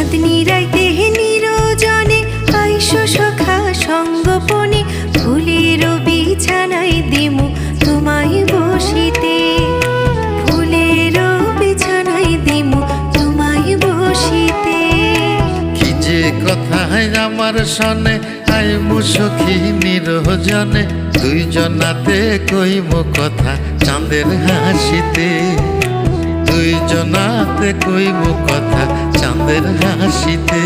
চাঁদনি রাইতে নিরজনে আইসো সখা সঙ্গপনে ফুলের বিছানায় দিমু তোমায় বসিতে ফুলের বিছানায় দিমু তোমায় বসিতে কি যে কথায় আমার সনে আইমু সখী নিরজনে দুইজনাতে কইমু কথা চাঁদের হাসিতে দুইজনাতে কইমু কথা চাঁদের হাসিতে।